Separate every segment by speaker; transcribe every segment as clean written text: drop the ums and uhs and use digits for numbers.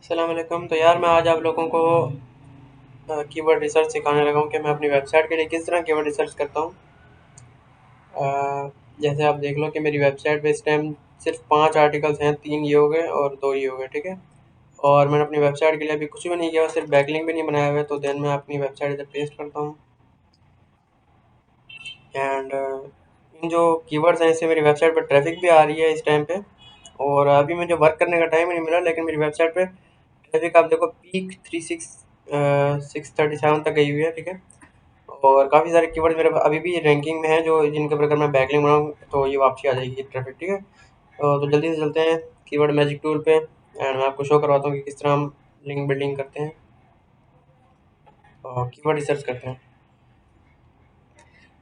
Speaker 1: अस्सलाम वालेकुम। तो यार मैं आज आप लोगों को कीवर्ड रिसर्च सिखाने लगा हूँ कि मैं अपनी वेबसाइट के लिए किस तरह कीवर्ड रिसर्च करता हूँ। जैसे आप देख लो कि मेरी वेबसाइट पे इस टाइम सिर्फ 5 आर्टिकल्स हैं, 3 ये हो गए और 2 ये हो गए, ठीक है। और मैंने अपनी वेबसाइट के लिए अभी कुछ भी नहीं किया, सिर्फ बैकलिंक भी नहीं बनाया हुआ है। तो देन मैं अपनी वेबसाइट इधर पेस्ट करता हूँ एंड इन जो कीवर्ड्स हैं इससे मेरी वेबसाइट पर ट्रैफिक भी आ रही है इस टाइम पे। और अभी मुझे वर्क करने का टाइम ही नहीं मिला, लेकिन मेरी वेबसाइट पे ट्रैफिक आप देखो पीक 637 तक गई हुई है, ठीक है। और काफ़ी सारे कीवर्ड मेरे अभी भी रैंकिंग में है, जो जिनके ऊपर अगर मैं बैकलिंक बनाऊँ तो ये वापसी आ जाएगी ट्रैफिक, ठीक है। तो जल्दी से चलते हैं कीवर्ड मैजिक टूल पे एंड मैं आपको शो करवाता हूँ कि किस तरह हम लिंक बिल्डिंग करते हैं और कीवर्ड रिसर्च करते हैं।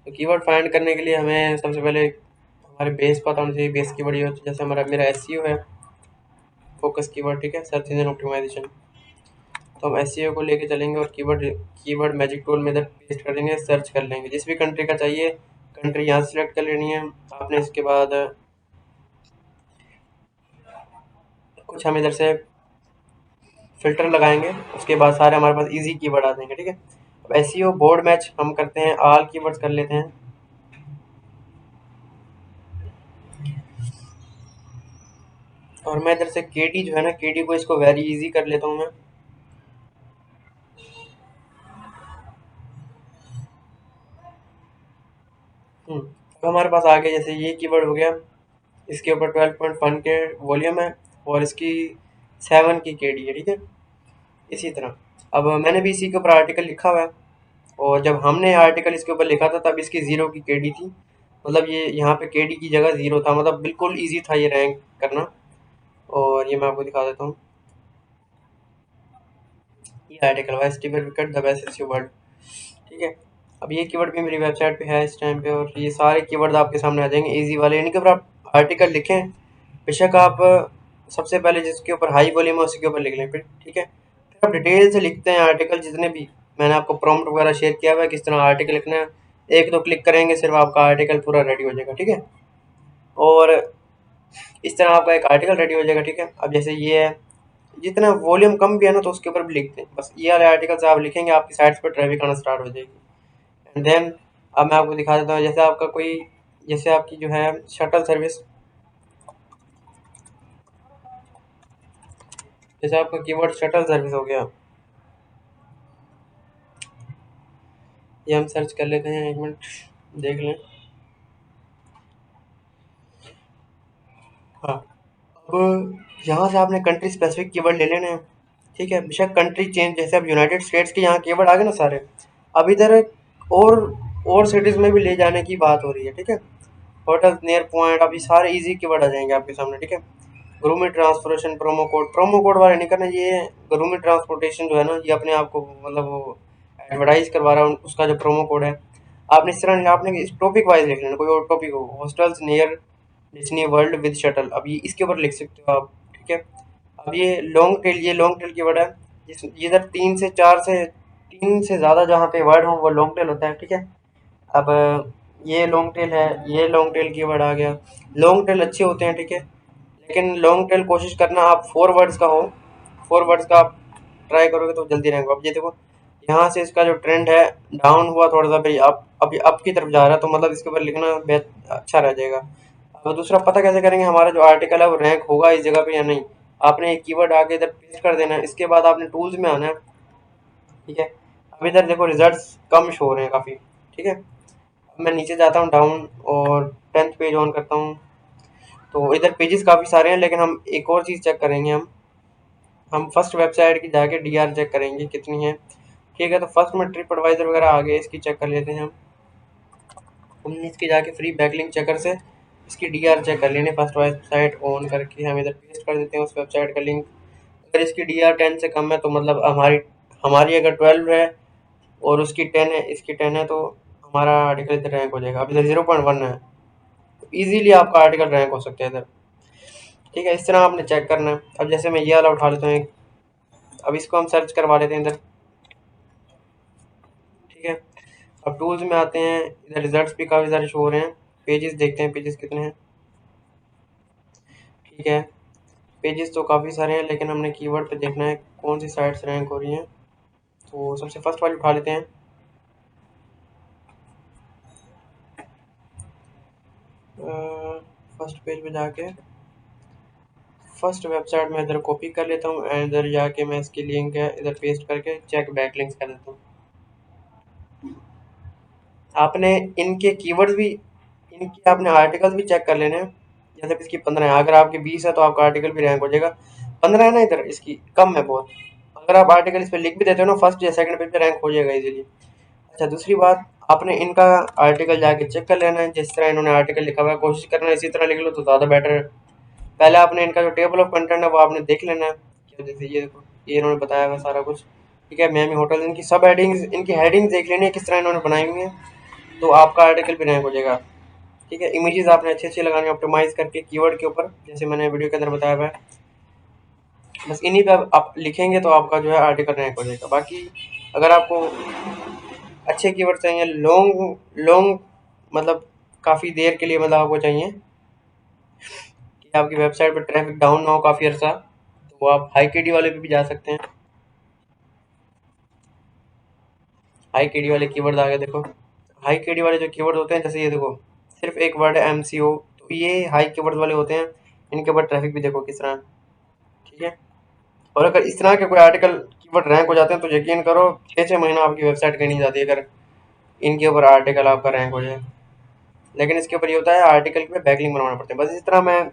Speaker 1: तो कीवर्ड फाइंड करने के लिए हमें सबसे पहले हमारे बेस पता होना चाहिए। बेस कीवर्ड ये होता है, जैसे मेरा एसईओ है, फोकस कीवर्ड, ठीक है, सर्च इंजन ऑप्टिमाइजेशन। तो हम एसईओ को लेके चलेंगे और कीवर्ड कीवर्ड मैजिक टूल में इधर पेस्ट कर देंगे, सर्च कर लेंगे जिस भी कंट्री का चाहिए। कंट्री यहाँ सेलेक्ट कर लेनी है आपने। इसके बाद कुछ हम इधर से फ़िल्टर लगाएँगे, उसके बाद सारे हमारे पास ईज़ी कीवर्ड आ जाएँगे, ठीक है। अब एसईओ बोर्ड मैच हम करते हैं, ऑल कीवर्ड्स कर लेते हैं। और मैं इधर से केडी जो है ना, केडी को इसको वेरी ईज़ी कर लेता हूँ मैं। अब हमारे पास आ गया, जैसे ये कीवर्ड हो गया, इसके ऊपर 12.1 के वॉल्यूम है और इसकी 7 की केडी है, ठीक है। इसी तरह अब मैंने भी इसी के ऊपर आर्टिकल लिखा हुआ है, और जब हमने आर्टिकल इसके ऊपर लिखा था तब इसकी 0 की केडी थी। मतलब ये यहाँ पे केडी की जगह 0 था, मतलब बिल्कुल ईज़ी था ये रैंक करना। और ये मैं आपको दिखा देता हूँ, ये आर्टिकल वाइज स्टीवर विकेट द बेस्ट एसईओ वर्ड, ठीक है। अब ये कीवर्ड भी मेरी वेबसाइट पे है इस टाइम पे, और ये सारे कीवर्ड आपके सामने आ जाएंगे इजी वाले। इनके ऊपर आप आर्टिकल लिखें, बेशक आप सबसे पहले जिसके ऊपर हाई वॉल्यूम है उसी के ऊपर लिख लें, फिर ठीक है। फिर आप डिटेल से लिखते हैं आर्टिकल, जितने भी मैंने आपको प्रॉम्प्ट वगैरह शेयर किया हुआ है किस तरह आर्टिकल लिखना है। एक दो क्लिक करेंगे सिर्फ आपका आर्टिकल पूरा रेडी हो जाएगा, ठीक है। और इस तरह आपका एक आर्टिकल रेडी हो जाएगा, ठीक है। अब जैसे ये है, जितना वॉल्यूम कम भी है ना तो उसके ऊपर भी लिखते हैं, बस ये वाले आर्टिकल्स आप लिखेंगे आपकी साइट्स पर ट्रैफिक आना स्टार्ट हो जाएगी। एंड देन अब मैं आपको दिखा देता हूँ, जैसे आपका कोई, जैसे आपकी जो है शटल सर्विस, जैसे आपका कीवर्ड शटल सर्विस हो गया, ये हम सर्च कर लेते हैं, एक मिनट देख लें। हाँ, अब यहाँ से आपने कंट्री स्पेसिफिक कीवर्ड ले लेने हैं, ठीक है। बेशक कंट्री चेंज, जैसे अब यूनाइटेड स्टेट्स के यहाँ कीवर्ड आ गए ना सारे, अब इधर और और सिटीज़ में भी ले जाने की बात हो रही है, ठीक है। होटल नियर पॉइंट, अभी सारे इजी कीवर्ड आ जाएंगे आपके सामने, ठीक है। ग्रूमी ट्रांसपोर्टेशन, प्रोमो कोड वाले नहीं करना। ये ग्रूमी ट्रांसपोर्टेशन जो है ना, ये अपने आप को मतलब वो एडवर्टाइज करवा रहा है, उसका जो प्रोमो कोड है। आपने इस तरह आपने इस टॉपिक वाइज लिख लेना, कोई और टॉपिक हो, hostels near Disney world with shuttle, अब ये इसके ऊपर लिख सकते हो आप, ठीक है। अब ये लॉन्ग टेल, ये लॉन्ग टेल की वर्ड है, ये इधर 3 से ज़्यादा जहाँ पे वर्ड हो वो लॉन्ग टेल होता है, ठीक है। अब ये लॉन्ग टेल है, ये लॉन्ग टेल की वर्ड आ गया। लॉन्ग टेल अच्छे होते हैं, ठीक है, लेकिन लॉन्ग टेल कोशिश करना आप 4 वर्ड्स का हो। 4 वर्ड्स का आप ट्राई करोगे तो जल्दी रहेगा। अब ये देखो, यहाँ से इसका जो ट्रेंड है डाउन हुआ थोड़ा सा, भाई अप अभी अप की तरफ जा रहा है, तो मतलब इसके ऊपर लिखना अच्छा रह जाएगा। अब दूसरा पता कैसे करेंगे हमारा जो आर्टिकल है वो रैंक होगा इस जगह पे या नहीं। आपने एक कीवर्ड आगे इधर पेस्ट कर देना है, इसके बाद आपने टूल्स में आना है, ठीक है। अब इधर देखो रिजल्ट्स कम शो हो रहे हैं काफ़ी, ठीक है। अब मैं नीचे जाता हूँ डाउन और 10th पेज ऑन करता हूँ, तो इधर पेजेस काफ़ी सारे हैं, लेकिन हम एक और चीज़ चेक करेंगे। हम फर्स्ट वेबसाइट की जाके डीआर चेक करेंगे कितनी है, ठीक है। तो फर्स्ट में ट्रिप एडवाइजर वगैरह आ गए, इसकी चेक कर लेते हैं हम इसकी जाके फ्री बैकलिंक चेकर से इसकी डीआर चेक कर लेने। फर्स्ट वेबसाइट ऑन करके हम इधर पेस्ट कर देते हैं उस वेबसाइट का लिंक। अगर इसकी डीआर 10 से कम है तो मतलब हमारी हमारी अगर 12 है और उसकी 10 है, इसकी 10 है, तो हमारा आर्टिकल इधर रैंक हो जाएगा। अब इधर 0.1 है, तो ईजिली आपका आर्टिकल रैंक हो सकता है इधर, ठीक है। इस तरह आपने चेक करना है। अब जैसे मैं ये वाला उठा लेता हूँ एक, अब इसको हम सर्च करवा लेते हैं इधर, ठीक है। अब टूल्स में आते हैं, इधर रिजल्ट्स भी काफ़ी सारे शो हो रहे हैं। पेजेस देखते हैं, पेजेस कितने हैं, ठीक है। पेजेस तो काफ़ी सारे हैं, लेकिन हमने कीवर्ड पे देखना है कौन सी साइट्स रैंक हो रही हैं। तो सबसे फर्स्ट वाली उठा लेते हैं। फर्स्ट पेज पे जाके फर्स्ट वेबसाइट में इधर कॉपी कर लेता हूँ एंड इधर जाके मैं इसकी लिंक है इधर पेस्ट करके चेक बैकलिंक्स कर देता हूँ। आपने इनके कीवर्ड्स भी, इनके आपने आर्टिकल्स भी चेक कर लेने हैं। जैसे कि इसकी 15 है, अगर आपकी 20 है तो आपका आर्टिकल भी रैंक हो जाएगा। 15 है ना, इधर इसकी कम है बहुत। अगर आप आर्टिकल इस पे लिख भी देते हो ना, फर्स्ट या सेकंड पेज पे रैंक हो जाएगा इजीली। अच्छा, दूसरी बात, आपने इनका आर्टिकल जाके चेक कर लेना है। जिस तरह इन्होंने आर्टिकल लिखा हुआ है कोशिश करना है इसी तरह लिख लो तो ज़्यादा बेटर है। पहले आपने इनका जो टेबल ऑफ कंटेंट है वो आपने देख लेना है। जैसे ये देखो, ये इन्होंने बताया हुआ सारा कुछ, ठीक है। मियामी होटल, इनकी सब हेडिंग्स, इनकी हेडिंग्स देख लेनी है किस तरह इन्होंने बनाई हुई है, तो आपका आर्टिकल भी रैंक हो जाएगा। ठीक है, इमेजेस आपने अच्छी अच्छी लगानी है ऑप्टिमाइज करके कीवर्ड के ऊपर, जैसे मैंने वीडियो के अंदर बताया हुआ है। बस इन्हीं पे आप लिखेंगे तो आपका जो है आर्टिकल रैंक हो जाएगा। बाकी अगर आपको अच्छे कीवर्ड चाहिए, लॉन्ग लॉन्ग मतलब काफ़ी देर के लिए, मतलब आपको चाहिए कि आपकी वेबसाइट पर ट्रैफिक डाउन ना हो काफ़ी अर्सा, तो आप हाई केडी वाले पे भी जा सकते हैं। हाई केडी वाले कीवर्ड आगे देखो। हाई केडी वाले जो कीवर्ड होते हैं, जैसे ये देखो, सिर्फ एक वर्ड है एमसीओ, तो ये हाई कीवर्ड वाले होते हैं। इनके ऊपर ट्रैफिक भी देखो किस तरह है, ठीक है। और अगर इस तरह के कोई आर्टिकल कीवर्ड रैंक हो जाते हैं तो यकीन करो 6-6 महीना आपकी वेबसाइट कहीं नहीं जाती अगर इनके ऊपर आर्टिकल आपका रैंक हो जाए। लेकिन इसके ऊपर ये होता है आर्टिकल पे बैकलिंक बनवाना पड़ता है। बस इस तरह मैं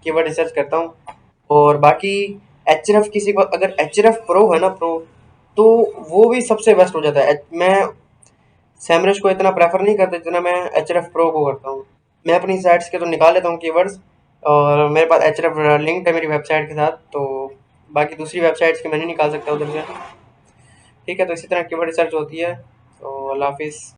Speaker 1: कीवर्ड रिसर्च करता हूँ। और बाकी एचरएफ, किसी को अगर एचरएफ प्रो है ना, प्रो, तो वो भी सबसे बेस्ट हो जाता है। मैं सैमरश को इतना प्रेफर नहीं करता जितना मैं एचरएफ प्रो को करता हूँ। मैं अपनी साइट्स के तो निकाल लेता हूँ कीवर्ड्स, और मेरे पास एचरएफ लिंक है मेरी वेबसाइट के साथ, तो बाकी दूसरी वेबसाइट्स के मैं नहीं निकाल सकता उधर से। ठीक है, तो इसी तरह कीवर्ड रिसर्च होती है। तो अल्लाह हाफिज़।